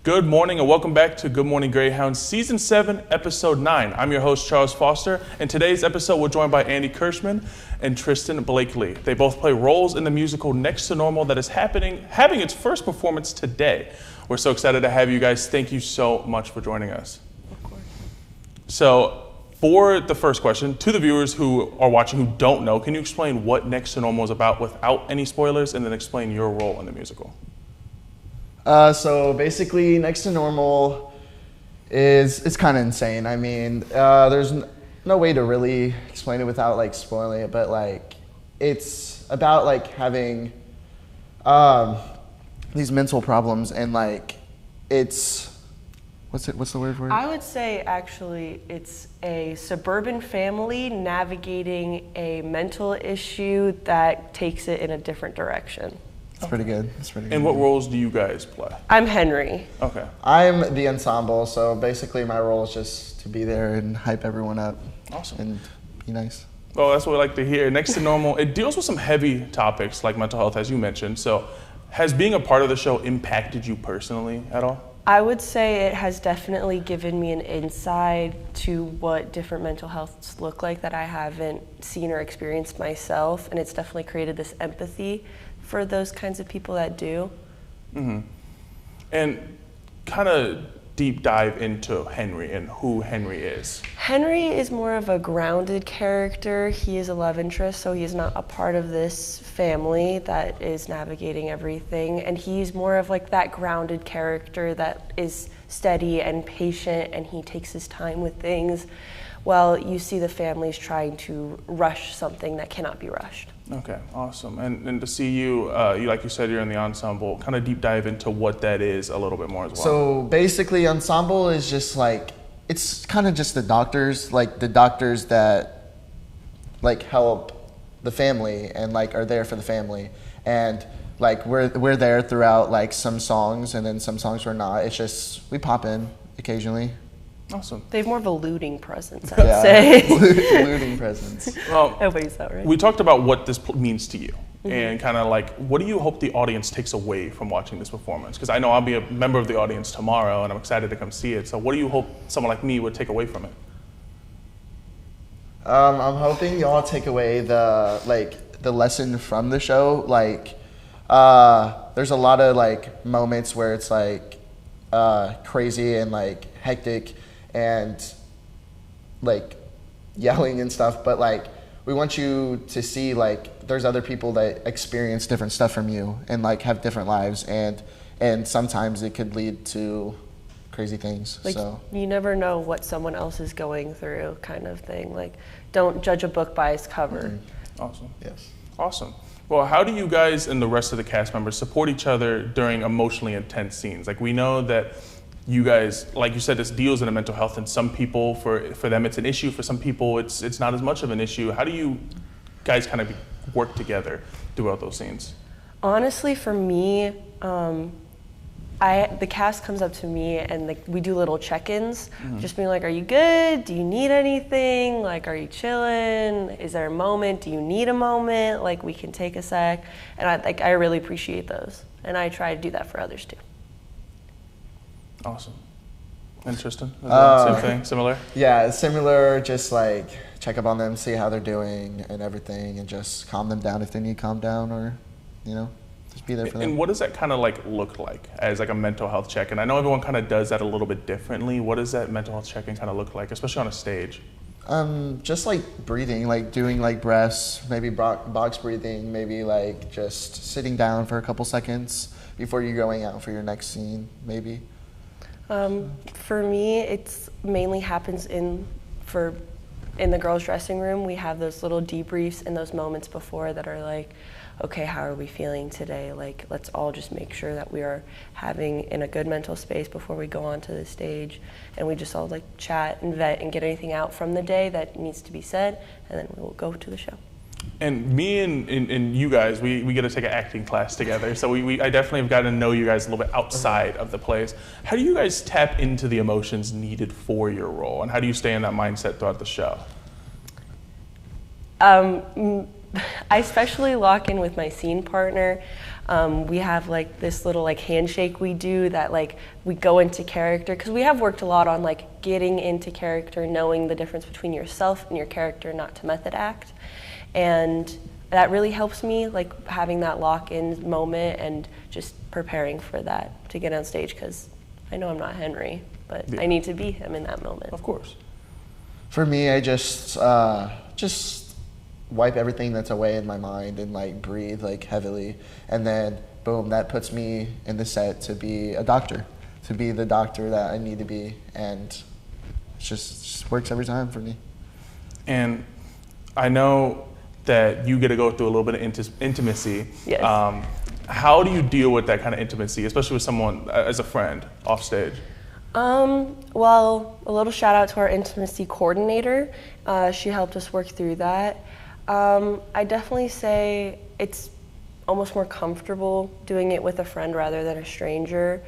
Good morning and welcome back to Good Morning Greyhounds, Season 7, Episode 9. I'm your host, Charles Foster, and today's episode we're joined by Andy Kirschman and Tristan Blakely. They both play roles in the musical Next to Normal that is having its first performance today. We're so excited to have you guys. Thank you so much for joining us. Of course. So, for the first question, to the viewers who are watching who don't know, can you explain what Next to Normal is about without any spoilers, and then explain your role in the musical? So basically, Next to Normal is kind of insane. I mean, there's no way to really explain it without like spoiling it, but like it's about like having these mental problems and like it's what's the word for it? I would say actually it's a suburban family navigating a mental issue that takes it in a different direction. It's pretty good. It's pretty good. And what roles do you guys play? I'm Henry. Okay. I'm the ensemble, so basically my role is just to be there and hype everyone up. Awesome. And be nice. Well, that's what we like to hear. Next to Normal, it deals with some heavy topics like mental health, as you mentioned. So has being a part of the show impacted you personally at all? I would say it has definitely given me an insight to what different mental healths look like that I haven't seen or experienced myself, and it's definitely created this empathy for those kinds of people that do. Mm-hmm. And kind of deep dive into Henry and who Henry is. Henry is more of a grounded character. He is a love interest, so he is not a part of this family that is navigating everything. And he's more of like that grounded character that is steady and patient, and he takes his time with things. While you see the families trying to rush something that cannot be rushed. Okay, awesome. And to see you, like you said, you're in the ensemble, kind of deep dive into what that is a little bit more as well. So basically, ensemble is just like, it's kind of just the doctors that like help the family and like are there for the family. And like we're there throughout like some songs, and then some songs we're not. It's just, we pop in occasionally. Awesome. They have more of a looting presence, I would say. Looting presence. Well, I believe that, right? we talked about what this means to you, and kind of like, what do you hope the audience takes away from watching this performance? Because I know I'll be a member of the audience tomorrow, and I'm excited to come see it. So what do you hope someone like me would take away from it? I'm hoping y'all take away the lesson from the show. Like, there's a lot of like moments where it's like crazy and like hectic and like yelling and stuff, but like we want you to see like there's other people that experience different stuff from you and like have different lives, and sometimes it could lead to crazy things. Like, so you never know what someone else is going through, kind of thing. Like, don't judge a book by its cover. Mm-hmm. Awesome. yes. Awesome. Well, how do you guys and the rest of the cast members support each other during emotionally intense scenes? Like, we know that you guys, like you said, this deals in mental health, and some people, for them it's an issue. For some people, it's not as much of an issue. How do you guys kind of work together throughout those scenes? Honestly, for me, the cast comes up to me and like we do little check-ins, just being like, "Are you good? Do you need anything? Like, are you chilling? Is there a moment? Do you need a moment? Like, we can take a sec." And I really appreciate those, and I try to do that for others too. Awesome. And Tristan, is that same thing, similar? Yeah, it's similar. Just like check up on them, see how they're doing and everything, and just calm them down if they need calm down, or just be there for them. And what does that kind of like look like as like a mental health check? And I know everyone kind of does that a little bit differently. What does that mental health check-in kind of look like, especially on a stage? Just like breathing, like doing like breaths, maybe box breathing, maybe like just sitting down for a couple seconds before you're going out for your next scene, maybe. For me, it's mainly happens in the girls' dressing room. We have those little debriefs in those moments before that are like, okay, how are we feeling today? Like, let's all just make sure that we are having in a good mental space before we go onto the stage. And we just all like chat and vet and get anything out from the day that needs to be said, and then we'll go to the show. And me and you guys, we get to take an acting class together. So I definitely have gotten to know you guys a little bit outside of the plays. How do you guys tap into the emotions needed for your role? And how do you stay in that mindset throughout the show? I especially lock in with my scene partner. We have like this little like handshake we do that like we go into character, because we have worked a lot on like getting into character, knowing the difference between yourself and your character, not to method act. And that really helps me, like having that lock-in moment and just preparing for that to get on stage, because I know I'm not Henry, but I need to be him in that moment. Of course. For me, I just wipe everything that's away in my mind and like breathe like heavily, and then boom, that puts me in the set to be a doctor, to be the doctor that I need to be, and it just works every time for me. And I know that you get to go through a little bit of intimacy. Yes. How do you deal with that kind of intimacy, especially with someone as a friend off stage? Well, a little shout out to our intimacy coordinator. She helped us work through that. I definitely say it's almost more comfortable doing it with a friend rather than a stranger.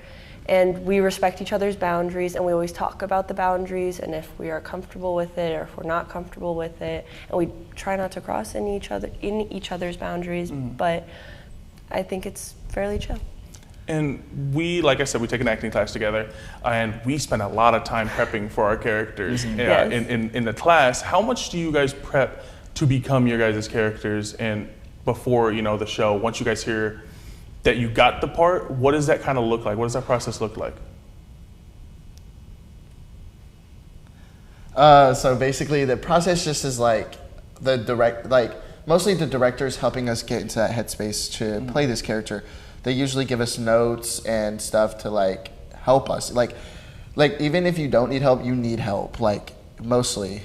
And we respect each other's boundaries, and we always talk about the boundaries and if we are comfortable with it or if we're not comfortable with it. And we try not to cross in each other's boundaries, but I think it's fairly chill. And we, like I said, we take an acting class together, and we spend a lot of time prepping for our characters Yes. in the class. How much do you guys prep to become your guys' characters? And before, you know, the show, once you guys hear that you got the part, what does that kind of look like? What does that process look like? So basically, the process just is like mostly the directors helping us get into that headspace to play this character. They usually give us notes and stuff to like help us. Like even if you don't need help, you need help. Like mostly,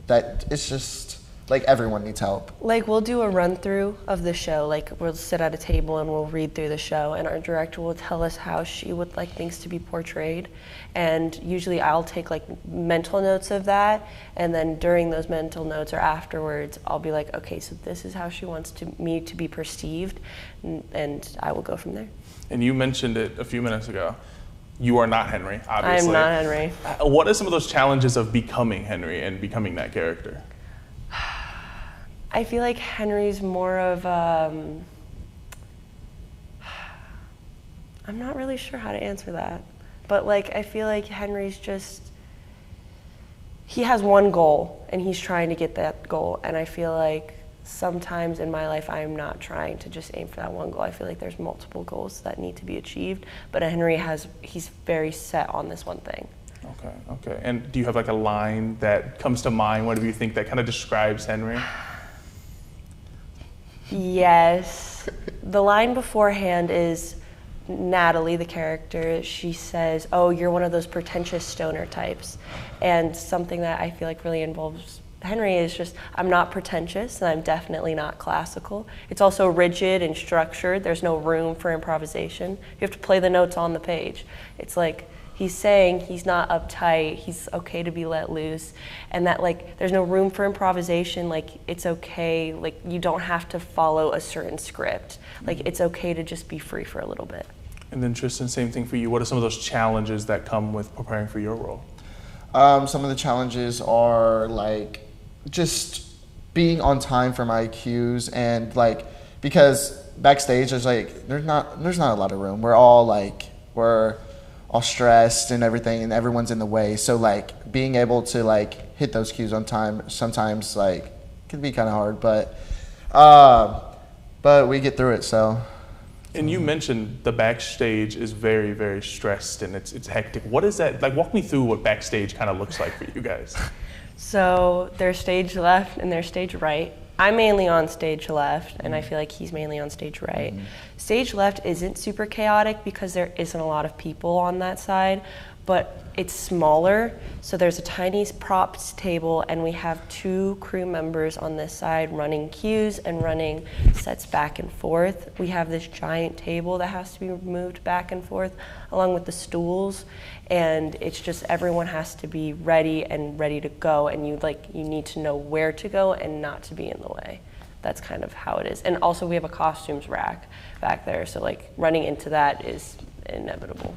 that it's just like everyone needs help. Like we'll do a run through of the show. Like we'll sit at a table and we'll read through the show, and our director will tell us how she would like things to be portrayed. And usually I'll take like mental notes of that, and then during those mental notes or afterwards, I'll be like, okay, so this is how she wants me to be perceived, and I will go from there. And you mentioned it a few minutes ago. You are not Henry, obviously. I'm not Henry. What are some of those challenges of becoming Henry and becoming that character? I feel like Henry's more of, I'm not really sure how to answer that. But like, I feel like Henry's just, he has one goal and he's trying to get that goal. And I feel like sometimes in my life, I'm not trying to just aim for that one goal. I feel like there's multiple goals that need to be achieved. But Henry he's very set on this one thing. Okay. And do you have like a line that comes to mind? What do you think that kind of describes Henry? Yes. The line beforehand is Natalie, the character, she says, oh, you're one of those pretentious stoner types. And something that I feel like really involves Henry is just, I'm not pretentious and I'm definitely not classical. It's also rigid and structured. There's no room for improvisation. You have to play the notes on the page. It's like, he's saying he's not uptight, he's okay to be let loose, and that like there's no room for improvisation, like it's okay, like you don't have to follow a certain script. Like it's okay to just be free for a little bit. And then Tristan, same thing for you. What are some of those challenges that come with preparing for your role? Some of the challenges are like just being on time for my cues, and like because backstage there's not a lot of room. We're all stressed and everything, and everyone's in the way. So like being able to like hit those cues on time sometimes like can be kind of hard, but we get through it. So. And you mentioned the backstage is very, very stressed and it's hectic. What is that like? Walk me through what backstage kind of looks like for you guys. So there's stage left and there's stage right. I'm mainly on stage left, and I feel like he's mainly on stage right. Stage left isn't super chaotic because there isn't a lot of people on that side, but it's smaller, so there's a tiny props table, and we have 2 crew members on this side running cues and running sets back and forth. We have this giant table that has to be moved back and forth, along with the stools, and it's just everyone has to be ready to go, and you need to know where to go and not to be in the way. That's kind of how it is. And also we have a costumes rack back there, so like running into that is inevitable.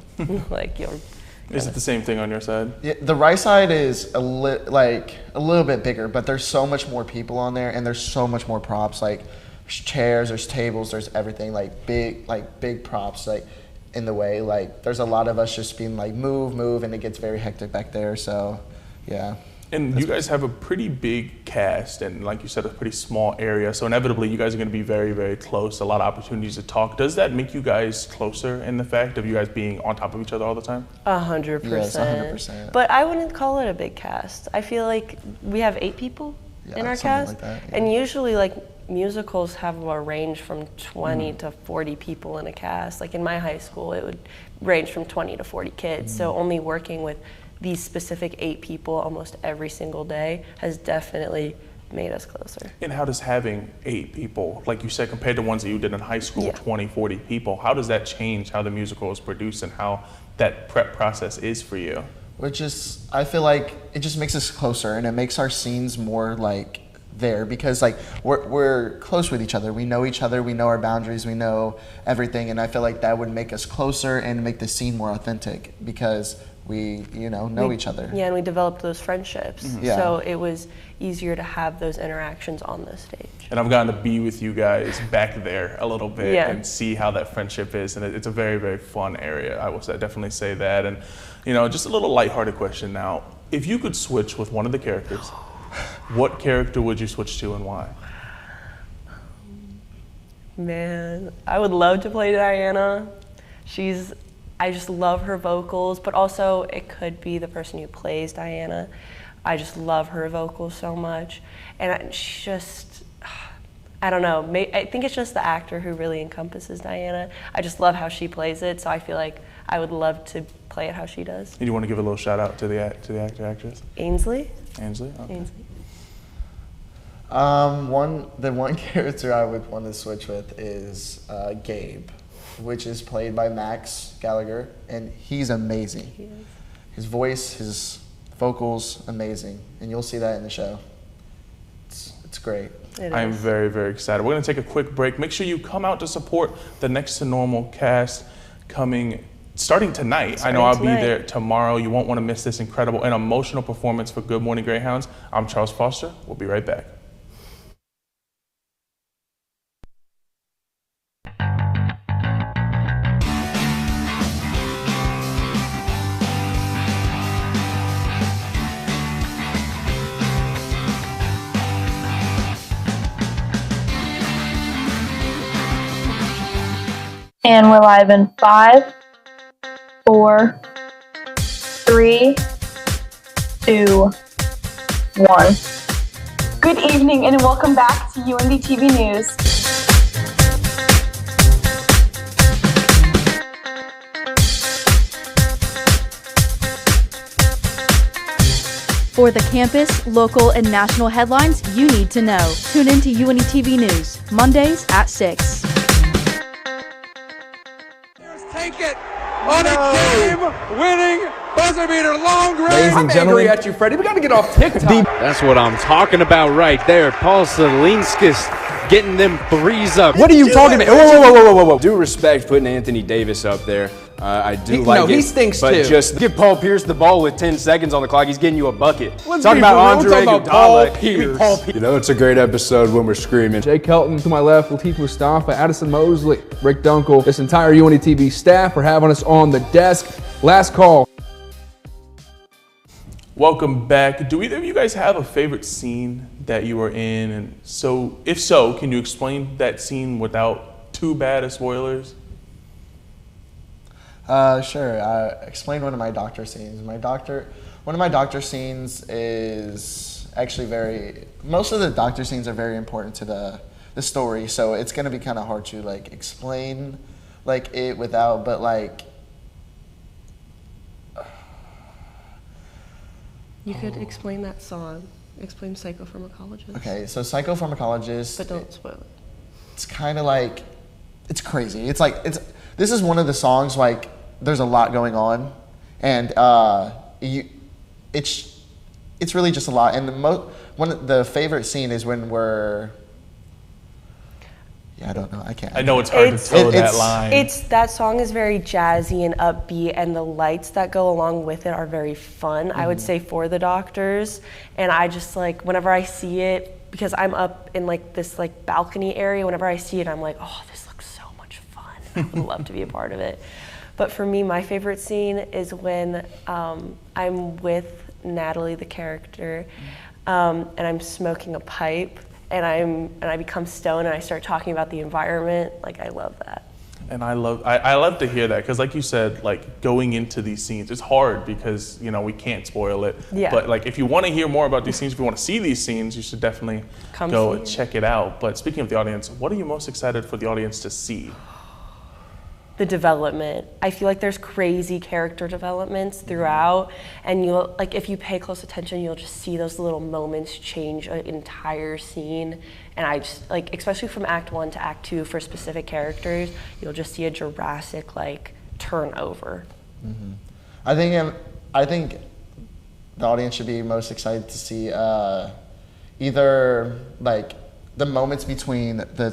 Is it the same thing on your side? Yeah, the right side is a little bit bigger, but there's so much more people on there, and there's so much more props. Like there's chairs, there's tables, there's everything, like big props, like in the way. Like there's a lot of us just being like move, and it gets very hectic back there. So, yeah. And you guys have a pretty big cast, and like you said, a pretty small area. So inevitably, you guys are going to be very, very close. A lot of opportunities to talk. Does that make you guys closer in the fact of you guys being on top of each other all the time? 100%. Yes, 100%. But I wouldn't call it a big cast. I feel like we have 8 people in our cast, like that, yeah. and usually like musicals have a range from 20 to 40 people in a cast. Like in my high school, it would range from 20 to 40 kids. So only working with these specific 8 people almost every single day has definitely made us closer. And how does having 8 people, like you said, compared to ones that you did in high school, 20, 40 people, how does that change how the musical is produced and how that prep process is for you? Which is, I feel like it just makes us closer, and it makes our scenes more like there, because like we're close with each other. We know each other, we know our boundaries, we know everything, and I feel like that would make us closer and make the scene more authentic because we, know each other. Yeah, and we developed those friendships. Yeah. So it was easier to have those interactions on the stage. And I've gotten to be with you guys back there a little bit and see how that friendship is. And it's a very, very fun area. I will definitely say that. And, just a little lighthearted question now. If you could switch with one of the characters, what character would you switch to and why? Man, I would love to play Diana. I just love her vocals, but also it could be the person who plays Diana. I just love her vocals so much. And she just, I don't know, I think it's just the actor who really encompasses Diana. I just love how she plays it, so I feel like I would love to play it how she does. And you want to give a little shout out to the actress? Ainsley? Ainsley? Okay. Ainsley. The one character I would want to switch with is Gabe, which is played by Max Gallagher, and he's amazing. He is. His voice, his vocals, amazing, and you'll see that in the show. It's great. I am very, very excited. We're going to take a quick break. Make sure you come out to support the Next to Normal cast starting tonight. I know I'll be there tomorrow. You won't want to miss this incredible and emotional performance for Good Morning Greyhounds. I'm Charles Foster. We'll be right back. And we're live in 5, 4, 3, 2, 1. Good evening and welcome back to UND TV News. For the campus, local, and national headlines you need to know. Tune in to UND TV News, Mondays at 6. Take it on a game-winning buzzer beater long range. Ladies and gentlemen, at you, Freddie. We got to get off TikTok. That's what I'm talking about right there. Paul Salinskis getting them threes up. What are you talking about? Whoa. Due respect putting Anthony Davis up there. I do like it. He stinks but too. Just give Paul Pierce the ball with 10 seconds on the clock. He's getting you a bucket. Let's Talking be about real. Andre We're talking about Paul Iguodala. Pierce. It's a great episode when we're screaming. Jay Kelton to my left, Latif Mustafa, Addison Mosley, Rick Dunkel, this entire UND TV staff for having us on the desk. Last call. Welcome back. Do either of you guys have a favorite scene that you were in? And so, if so, can you explain that scene without too bad of spoilers? Sure. Explain one of my doctor scenes. One of my doctor scenes is actually most of the doctor scenes are very important to the story, so it's going to be kind of hard to explain it without, but You could explain that song. Explain Psychopharmacologist. Okay, so Psychopharmacologist. But don't spoil it. It's kind of it's crazy. This is one of the songs there's a lot going on, and it's really just a lot. And the favorite scene is when we're. Yeah, I don't know. I can't. I know it's hard to toe that line. That song is very jazzy and upbeat, and the lights that go along with it are very fun. I would say for the doctors, and I just whenever I see it because I'm up in like this like balcony area, whenever I see it, I'm like, oh, this looks so much fun. I would love to be a part of it. But for me, my favorite scene is when I'm with Natalie, the character, and I'm smoking a pipe, and I become stoned, and I start talking about the environment. Like, I love that. And I love to hear that, because like you said, like going into these scenes, it's hard because, you know, we can't spoil it. Yeah. But like if you want to hear more about these scenes, if you want to see these scenes, you should definitely go and check it out. But speaking of the audience, what are you most excited for the audience to see? The development. I feel like there's crazy character developments throughout, and you'll, like, if you pay close attention, you'll just see those little moments change an entire scene. And I just, like, especially from Act 1 to Act 2 for specific characters, you'll just see a drastic, like, turnover. Mm-hmm. I think the audience should be most excited to see either, like, the moments between the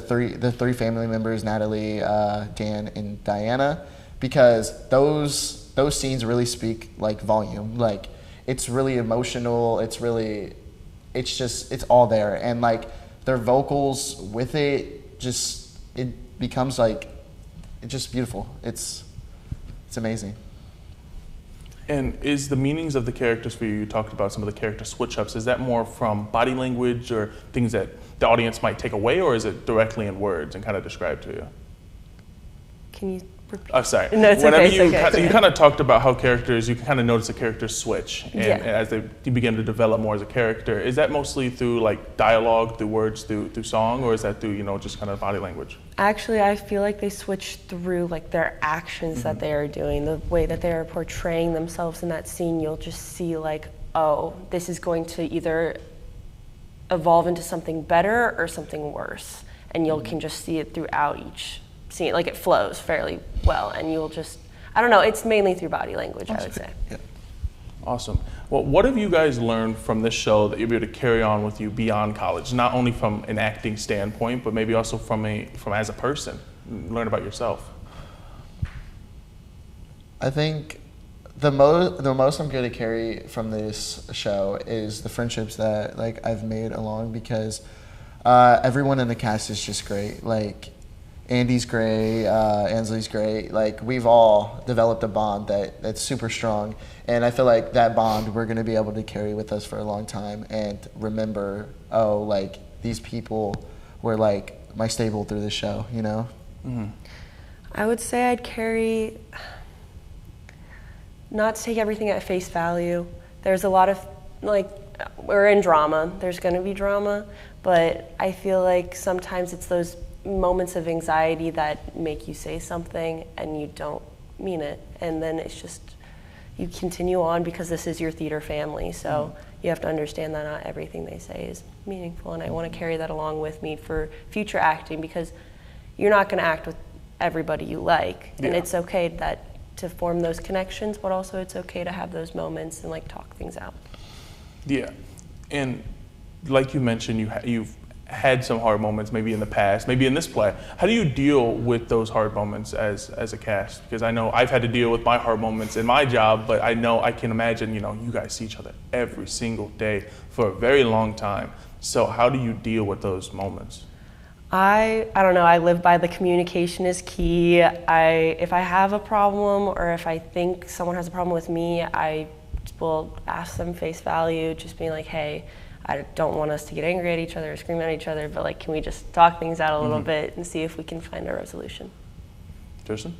three family members, Natalie, Dan, and Diana, because those scenes really speak like volume. Like, it's really emotional. It's all there, and like their vocals with it becomes like, it's just beautiful. It's amazing. And is the meanings of the characters for you, you talked about some of the character switch-ups, is that more from body language or things that the audience might take away, or is it directly in words and kind of described to you? Can you repeat? Oh, sorry. No, it's Whenever okay. you kind of talked about how characters, you can kind of notice a character switch, and as you begin to develop more as a character, is that mostly through like dialogue, through words, through song, or is that through, you know, just kind of body language? Actually, I feel like they switch through like their actions that they are doing, the way that they are portraying themselves in that scene. You'll just see like, oh, this is going to either evolve into something better or something worse, and you can just see it throughout each scene. Like, it flows fairly well, and you'll just, I don't know, it's mainly through body language, I would say. Yeah. Awesome. Well, what have you guys learned from this show that you'll be able to carry on with you beyond college? Not only from an acting standpoint, but maybe also from as a person. Learn about yourself. I think the most I'm going to carry from this show is the friendships that like I've made along, because everyone in the cast is just great. Like, Andy's great, Ansley's great. Like, we've all developed a bond that's super strong, and I feel like that bond we're going to be able to carry with us for a long time and remember, oh, like, these people were like my stable through the show, you know? Mm-hmm. I would say I'd carry, not to take everything at face value. There's a lot of, like, we're in drama, there's going to be drama, but I feel like sometimes it's those moments of anxiety that make you say something and you don't mean it, and then it's just, you continue on because this is your theater family, so you have to understand that not everything they say is meaningful, and I want to carry that along with me for future acting, because you're not going to act with everybody you like, and it's okay to form those connections, but also it's okay to have those moments and like talk things out. Yeah, and like you mentioned, you've had some hard moments maybe in the past, maybe in this play. How do you deal with those hard moments as a cast? Because I know I've had to deal with my hard moments in my job, but I know I can imagine, you know, you guys see each other every single day for a very long time. So how do you deal with those moments? I don't know, I live by the communication is key. If I have a problem, or if I think someone has a problem with me, I will ask them face value, just being like, hey, I don't want us to get angry at each other or scream at each other, but like, can we just talk things out a little bit and see if we can find a resolution? Tristan?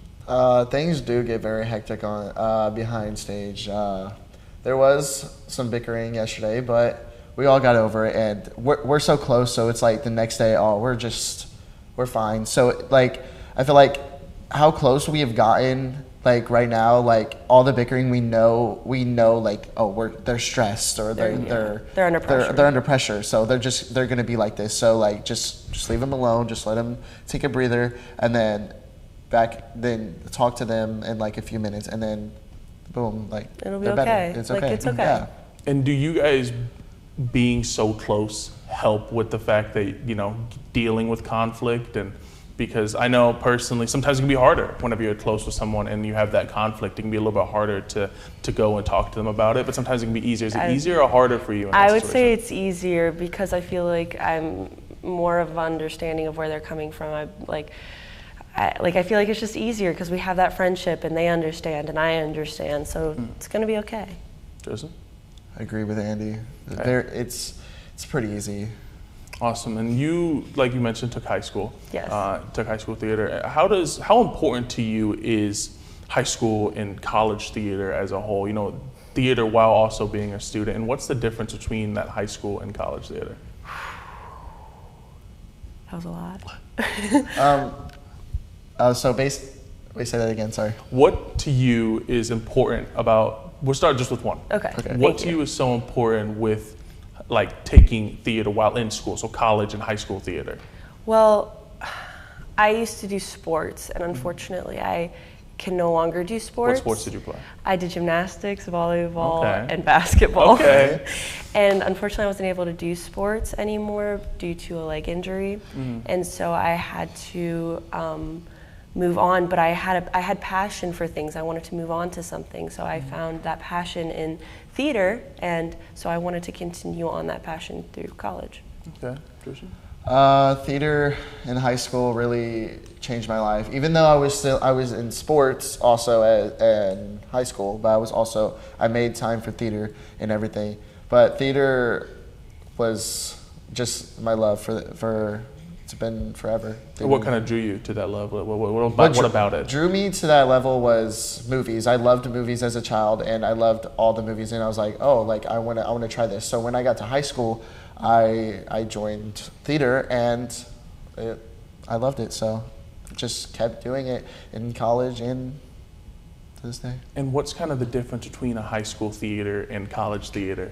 Things do get very hectic on behind stage. There was some bickering yesterday, but we all got over it, and we're so close, so it's like the next day, we're fine. So like, I feel like how close we have gotten, like right now, like all the bickering, we know like, oh, they're stressed, or they're under pressure. They're under pressure, so they're gonna be like this. So like, just leave them alone, just let them take a breather, and then talk to them in like a few minutes, and then boom, like it'll be they're okay. better. It's okay. It's okay. Yeah. And do you guys being so close help with the fact that, you know, dealing with conflict and Because I know personally, sometimes it can be harder whenever you're close with someone and you have that conflict. It can be a little bit harder to go and talk to them about it, but sometimes it can be easier. Is it easier or harder for you in that I would situation? say it's easier because I feel like I'm more of an understanding of where they're coming from. I feel like it's just easier because we have that friendship and they understand and I understand, so it's going to be okay. Joseph? I agree with Andy. Okay. It's pretty easy. Awesome. And you, like you mentioned, took high school. Yes. Took high school theater. How important to you is high school and college theater as a whole? You know, theater while also being a student. And what's the difference between that high school and college theater? That was a lot. Wait, say that again, sorry. What to you is important about, we'll start just with one. Okay. What to you is so important with like taking theater while in school, so college and high school theater? Well, I used to do sports, and unfortunately I can no longer do sports. What sports did you play? I did gymnastics, volleyball, Okay. and basketball. Okay. And unfortunately I wasn't able to do sports anymore due to a leg injury. And so I had to move on, but I had passion for things. I wanted to move on to something, so I found that passion in theater, and so I wanted to continue on that passion through college. Okay, Trisha? Theater in high school really changed my life. Even though I was in sports also in high school, but I made time for theater and everything. But theater was just my love for it's been forever. What kind of drew you to that love? What about it? Drew me to that level was movies. I loved movies as a child, and I loved all the movies. And I was like, oh, like I want to try this. So when I got to high school, I joined theater, and I loved it. So just kept doing it in college and to this day. And what's kind of the difference between a high school theater and college theater?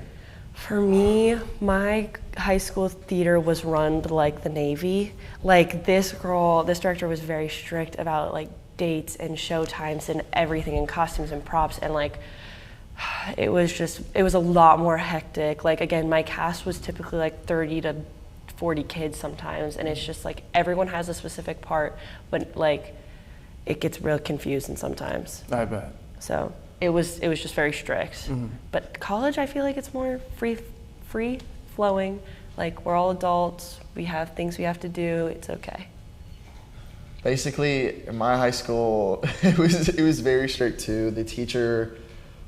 For me, my high school theater was run like the Navy. Like this director was very strict about like dates and show times and everything and costumes and props, and like it was a lot more hectic. Like again, my cast was typically like 30 to 40 kids sometimes, and it's just like everyone has a specific part, but like it gets real confusing sometimes. I bet. So it was just very strict. But college, I feel like it's more free flowing. Like we're all adults, we have things we have to do, it's okay. Basically, in my high school, it was very strict too. The teacher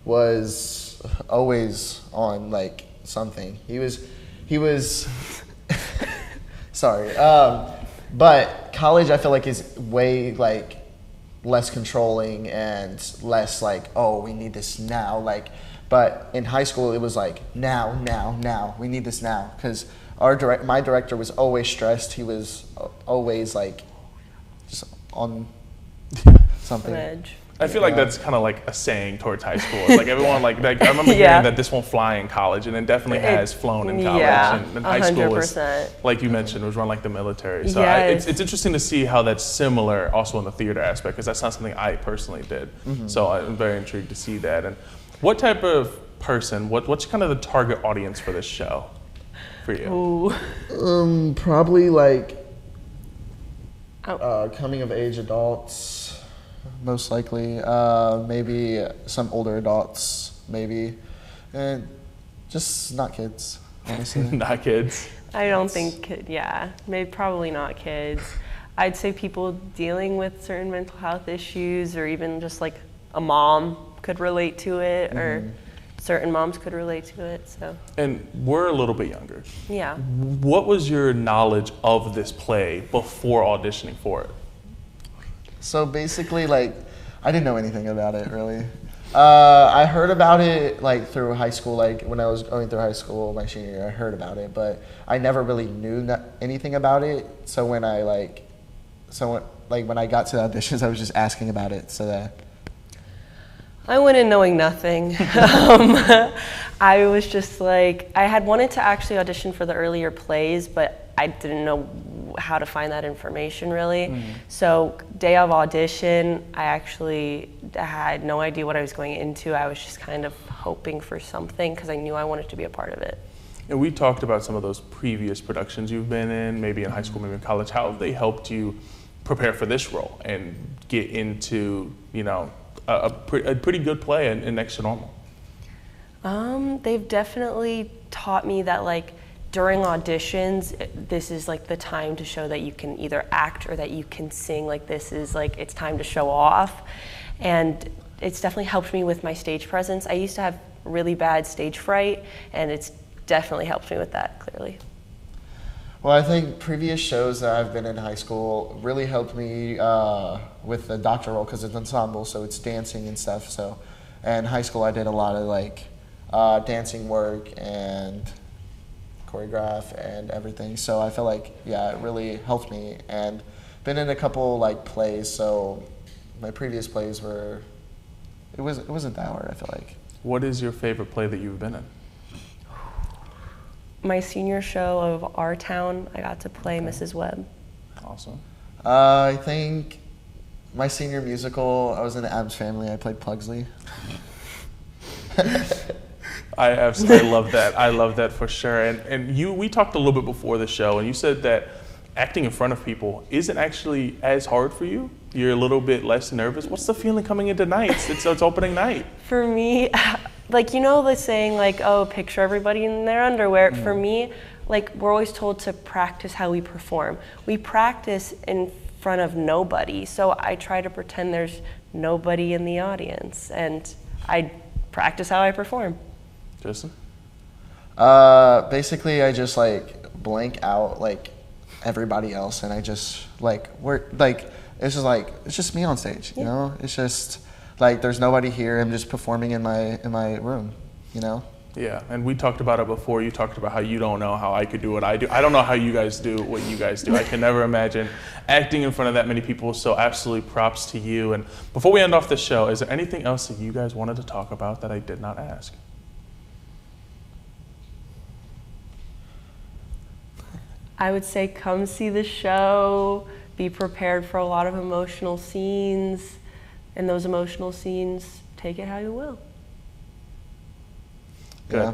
was always on like something. He was sorry. But college, I feel like, is way like less controlling and less like, oh, we need this now. Like, but in high school, it was like now. We need this now, because my director was always stressed. He was always like just on something. On edge. I feel like that's kind of like a saying towards high school. It's like everyone like I remember hearing that this won't fly in college, and it definitely has flown in college. Yeah, and high school was, 100%. like you mentioned, was run like the military. So Yes. it's interesting to see how that's similar also in the theater aspect, because that's not something I personally did. So I'm very intrigued to see that. And what type of person, what's kind of the target audience for this show for you? Ooh. Probably like coming of age adults. Most likely, maybe some older adults, maybe, and just not kids, honestly. Not kids. I don't think, maybe probably not kids. I'd say people dealing with certain mental health issues, or even just like a mom could relate to it, or certain moms could relate to it. So. And we're a little bit younger. Yeah. What was your knowledge of this play before auditioning for it? So basically, like, I didn't know anything about it, really. I heard about it, like, through high school. Like, when I was going through high school, my senior year, I heard about it. But I never really knew anything about it. So when I, when I got to the auditions, I was just asking about it, so that... I went in knowing nothing. I was just like, I had wanted to actually audition for the earlier plays, but I didn't know how to find that information really. So day of audition, I actually had no idea what I was going into. I was just kind of hoping for something because I knew I wanted to be a part of it. And we talked about some of those previous productions you've been in, maybe in high school, maybe in college. How have they helped you prepare for this role and get into, you know, a pretty good play in Next to Normal? They've definitely taught me that, like, during auditions, this is like the time to show that you can either act or that you can sing. Like, this is like, it's time to show off. And it's definitely helped me with my stage presence. I used to have really bad stage fright, and it's definitely helped me with that, clearly. Well, I think previous shows that I've been in high school really helped me with the doctor role, because it's ensemble, so it's dancing and stuff. So, in high school, I did a lot of like dancing work and choreograph and everything. So I feel like, yeah, it really helped me, and been in a couple like plays. So my previous plays were, it wasn't that hard, I feel like. What is your favorite play that you've been in? My senior show of Our Town, I got to play Mrs. Webb. Awesome. I think my senior musical, I was in the Addams Family. I played Pugsley. I absolutely love that. I love that for sure. And we talked a little bit before the show, and you said that acting in front of people isn't actually as hard for you. You're a little bit less nervous. What's the feeling coming into nights? It's opening night. For me, like, you know the saying, like, oh, picture everybody in their underwear. For me, like, we're always told to practice how we perform. We practice in front of nobody, so I try to pretend there's nobody in the audience, and I practice how I perform. Justin? Basically, I just like blank out like everybody else, and I just like it's just me on stage, you know. It's just like there's nobody here. I'm just performing in my room, you know. Yeah, and we talked about it before. You talked about how you don't know how I could do what I do. I don't know how you guys do what you guys do. I can never imagine acting in front of that many people, so absolutely props to you. And before we end off the show, is there anything else that you guys wanted to talk about that I did not ask? I would say come see the show, be prepared for a lot of emotional scenes, and those emotional scenes, take it how you will. Good. Yeah.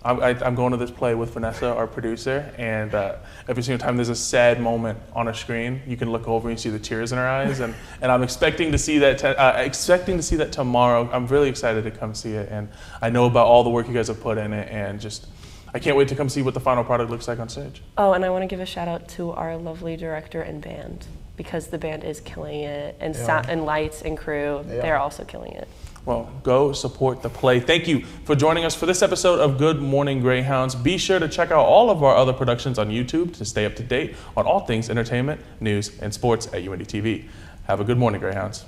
I'm going to this play with Vanessa, our producer, and every single time there's a sad moment on a screen, you can look over and you see the tears in her eyes, and I'm expecting to see that tomorrow. I'm really excited to come see it, and I know about all the work you guys have put in it, and just I can't wait to come see what the final product looks like on stage. Oh, and I want to give a shout out to our lovely director and band, because the band is killing it, and sound and lights and crew, they're also killing it. Well, go support the play. Thank you for joining us for this episode of Good Morning Greyhounds. Be sure to check out all of our other productions on YouTube to stay up to date on all things entertainment, news, and sports at UND TV. Have a good morning, Greyhounds.